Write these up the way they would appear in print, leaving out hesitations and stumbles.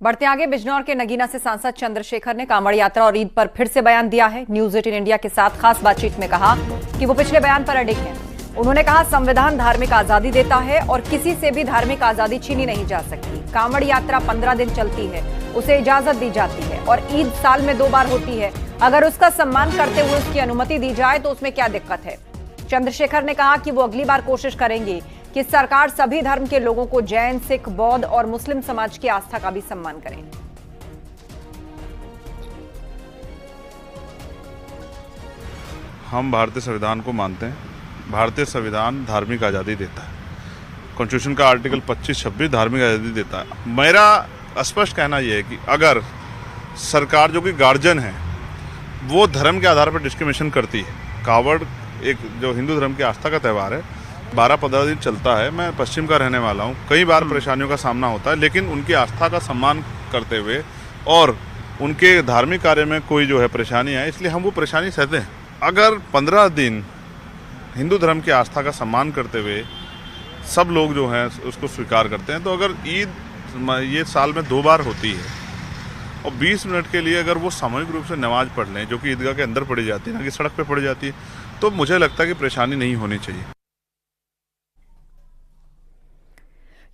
बढ़ते आगे, बिजनौर के नगीना से सांसद चंद्रशेखर ने कांवड़ यात्रा और ईद पर फिर से बयान दिया है। न्यूज 18 इंडिया के साथ खास बातचीत में कहा कि वो पिछले बयान पर अडिग हैं। उन्होंने कहा, संविधान धार्मिक आजादी देता है और किसी से भी धार्मिक आजादी छीनी नहीं जा सकती। कांवड़ यात्रा 15 दिन चलती है, उसे इजाजत दी जाती है और ईद साल में 2 बार होती है। अगर उसका सम्मान करते हुए उसकी अनुमति दी जाए तो उसमें क्या दिक्कत है। चंद्रशेखर ने कहा कि वो अगली बार कोशिश करेंगे कि सरकार सभी धर्म के लोगों को जैन, सिख, बौद्ध और मुस्लिम समाज की आस्था का भी सम्मान करे। हम भारतीय संविधान को मानते हैं। भारतीय संविधान धार्मिक आज़ादी देता है। कॉन्स्टिट्यूशन का आर्टिकल 25-26 धार्मिक आज़ादी देता है। मेरा स्पष्ट कहना यह है कि अगर सरकार जो कि गार्जियन है वो धर्म के आधार पर डिस्क्रिमिनेशन करती है। कावड़ एक जो हिंदू धर्म की आस्था का त्यौहार है, 12-15 दिन चलता है। मैं पश्चिम का रहने वाला हूँ, कई बार परेशानियों का सामना होता है, लेकिन उनकी आस्था का सम्मान करते हुए और उनके धार्मिक कार्य में कोई जो है परेशानी है, इसलिए हम वो परेशानी सहते हैं। अगर 15 दिन हिंदू धर्म की आस्था का सम्मान करते हुए सब लोग जो हैं उसको स्वीकार करते हैं, तो अगर ईद ये साल में 2 बार होती है और 20 मिनट के लिए अगर वो सामूहिक रूप से नमाज पढ़ लें, जो कि ईदगाह के अंदर पढ़ी जाती है ना कि सड़क पे पढ़ी जाती है, तो मुझे लगता है कि परेशानी नहीं होनी चाहिए।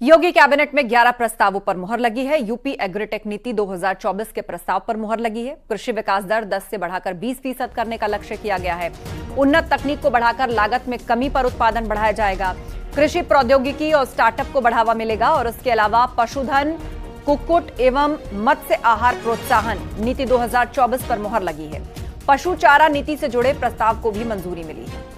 योगी कैबिनेट में 11 प्रस्तावों पर मुहर लगी है। यूपी एग्रीटेक नीति 2024 के प्रस्ताव पर मुहर लगी है। कृषि विकास दर 10 से बढ़ाकर 20% करने का लक्ष्य किया गया है। उन्नत तकनीक को बढ़ाकर लागत में कमी पर उत्पादन बढ़ाया जाएगा। कृषि प्रौद्योगिकी और स्टार्टअप को बढ़ावा मिलेगा और इसके अलावा पशुधन, कुक्कुट एवं मत्स्य आहार प्रोत्साहन नीति 2024 पर मुहर लगी है। पशु चारा नीति से जुड़े प्रस्ताव को भी मंजूरी मिली है।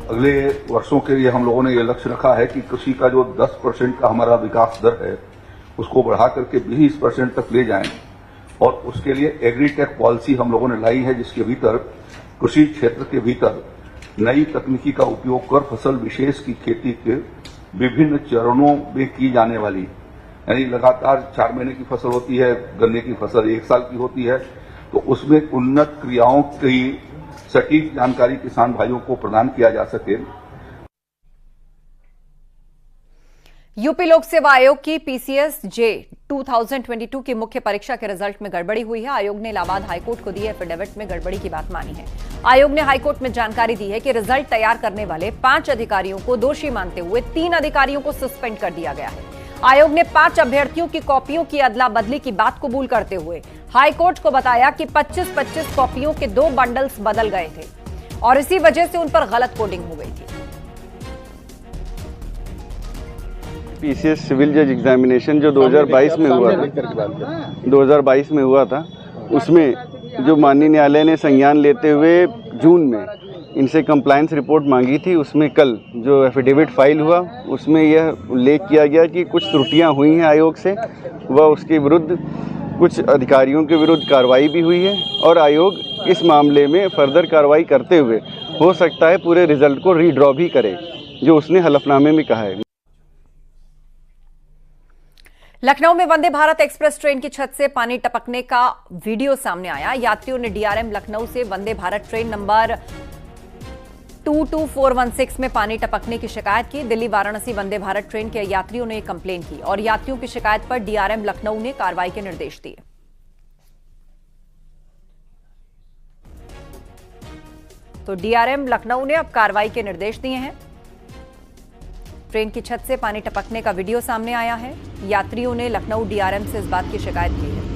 अगले वर्षों के लिए हम लोगों ने ये लक्ष्य रखा है कि कृषि का जो 10% का हमारा विकास दर है उसको बढ़ा करके 20% तक ले जाएं और उसके लिए एग्रीटेक पॉलिसी हम लोगों ने लाई है, जिसके भीतर कृषि क्षेत्र के भीतर नई तकनीकी का उपयोग कर फसल विशेष की खेती के विभिन्न चरणों में की जाने वाली, यानी लगातार 4 महीने की फसल होती है, गन्ने की फसल 1 साल की होती है, तो उसमें उन्नत क्रियाओं की सटीक जानकारी किसान भाइयों को प्रदान किया जा सके। यूपी लोक सेवा आयोग की पीसीएस जे 2022 की मुख्य परीक्षा के रिजल्ट में गड़बड़ी हुई है। आयोग ने इलाहाबाद हाईकोर्ट को दिए एफिडेविट में गड़बड़ी की बात मानी है। आयोग ने हाईकोर्ट में जानकारी दी है कि रिजल्ट तैयार करने वाले 5 अधिकारियों को दोषी मानते हुए 3 अधिकारियों को सस्पेंड कर दिया गया है। आयोग ने 5 अभ्यर्थियों की कॉपियों की अदला बदली की बात कबूल करते हुए हाईकोर्ट को बताया कि 25-25 कॉपियों के 2 बंडल्स बदल गए थे और इसी वजह से उन पर गलत कोडिंग हो गई थी। पीसीएस सिविल जज एग्जामिनेशन जो 2022 में हुआ था, उसमें जो माननीय न्यायालय ने संज्ञान लेते हुए जून में इनसे कंप्लायंस रिपोर्ट मांगी थी, उसमें कल जो एफिडेविट फाइल हुआ उसमें यह उल्लेख किया गया कि कुछ त्रुटियां हुई हैं आयोग से व उसके विरुद्ध कुछ अधिकारियों के विरुद्ध कार्रवाई भी हुई है और आयोग इस मामले में फर्दर कार्रवाई करते हुए हो सकता है पूरे रिजल्ट को रीड्रॉ भी करे, जो उसने हलफनामे में कहा है। लखनऊ में वंदे भारत एक्सप्रेस ट्रेन की छत से पानी टपकने का वीडियो सामने आया। यात्रियों ने डीआरएम लखनऊ से वंदे भारत ट्रेन नंबर 22416 में पानी टपकने की शिकायत की। दिल्ली वाराणसी वंदे भारत ट्रेन के यात्रियों ने कंप्लेन की और यात्रियों की शिकायत पर डीआरएम लखनऊ ने कार्रवाई के निर्देश दिए। तो डीआरएम लखनऊ ने अब कार्रवाई के निर्देश दिए हैं। ट्रेन की छत से पानी टपकने का वीडियो सामने आया है। यात्रियों ने लखनऊ डीआरएम से इस बात की शिकायत की है।